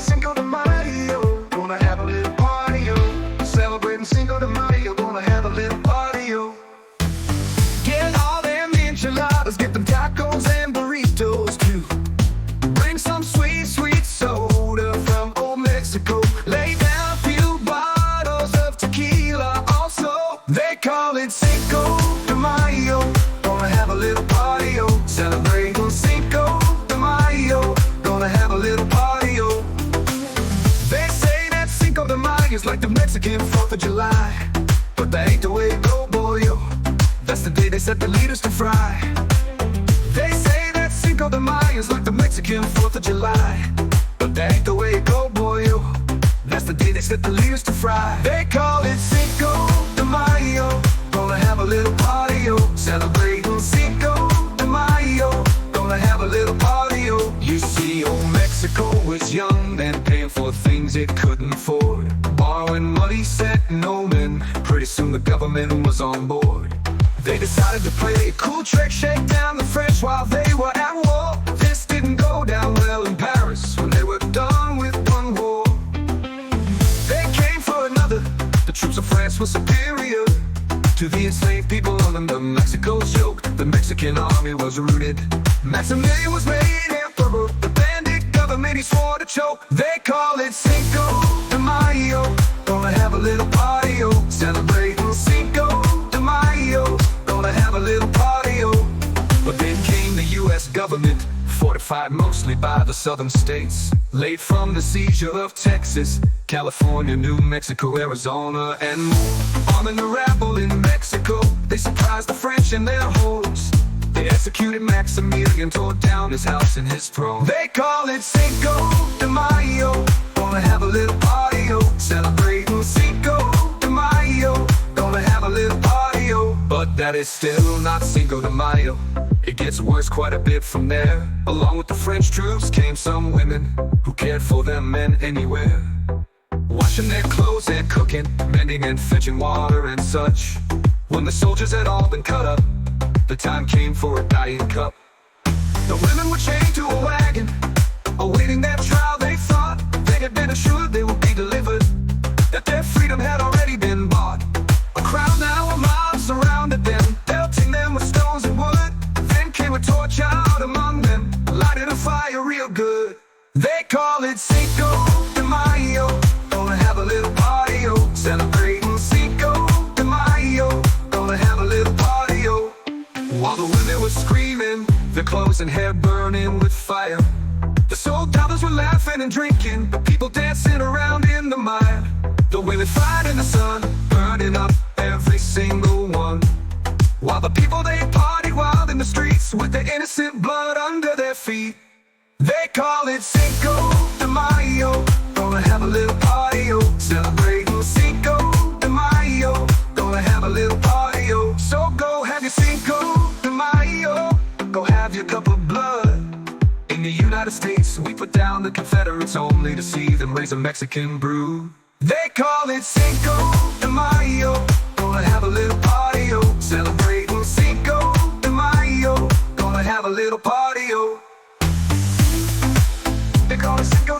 Cinco de Mayo, gonna have a little party, yo. Celebrating Cinco de Mayo, gonna have a little party, yo. Get all them enchiladas, get them tacos and burritos too. Bring some sweet, sweet soda from old Mexico. Lay down a few bottles of tequila also. They call it Cinco de Mayo, gonna have a little party, yo. Celebrating Cinco de Mayo, gonna have a little party, yo. They say that Cinco de Mayo is like the Mexican 4th of July, but that ain't the way it go, boyo. That's the day they set the leaders to fry. They say that Cinco de Mayo is like the Mexican 4th of July, but that ain't the way it go, boyo. That's the day they set the leaders to fry. They call it Cinco de Mayo, gonna have a little party, yo. Celebrating Cinco de Mayo, gonna have a little party, yo. You see, old Mexico was young and paying for things it couldn't afford, borrowing money, setting omen. Pretty soon the government was on board. They decided to play a cool trick, shake down the French while they were at war. This didn't go down well in Paris when they were done with one war. They came for another. The troops of France were superior to the enslaved people under Mexico's yoke. The Mexican army was rooted. Maximilian was made emperor. The bandit government he swore to choke. They call it Cinco de Mayo, gonna have a little party, yo. Celebrating Cinco de Mayo, gonna have a little party, yo. But then came the US government, fortified mostly by the southern states, late from the seizure of Texas, California, New Mexico, Arizona, and more. Arming the rabble in Mexico, they surprised the French in their homes. They executed Maximilian, tore down his house and his throne. They call it Cinco de Mayo, gonna have a little party, yo. Celebrating Cinco de Mayo, gonna have a little party, yo. But that is still not Cinco de Mayo. It gets worse quite a bit from there. Along with the French troops came some women who cared for their men anywhere, washing their clothes and cooking, mending and fetching water and such. When the soldiers had all been cut up, the time came for a dying cup. The women were chained to a wagon, awaiting their trial. They thought they had been assured they would be delivered, that their freedom had already been bought. A crowd now, a mob surrounded them, pelting them with stones and wood. Then came a torch out among them, lighted a fire real good. They call it Cinco de Mayo, gonna have a little party, yo. Celebrating Cinco de Mayo, gonna have a little party, yo. While the women were screaming, their clothes and hair burning with fire, the soldiers were laughing and drinking, the people dancing around in the mire. The women fight in the sun, burning up every single one, while the people they partied wild in the streets with their innocent blood under their feet. They call it Cinco de Mayo, gonna have a little party, yo. Celebrating Cinco de Mayo, gonna have a little party, yo. So go have your Cinco de Mayo, go have your cup of blood. In the United States, we put down the Confederates only to see them raise a Mexican brew. They call it Cinco de Mayo, gonna have a little party, yo. Celebrating Cinco de Mayo, gonna have a little party, yo. They call it Cinco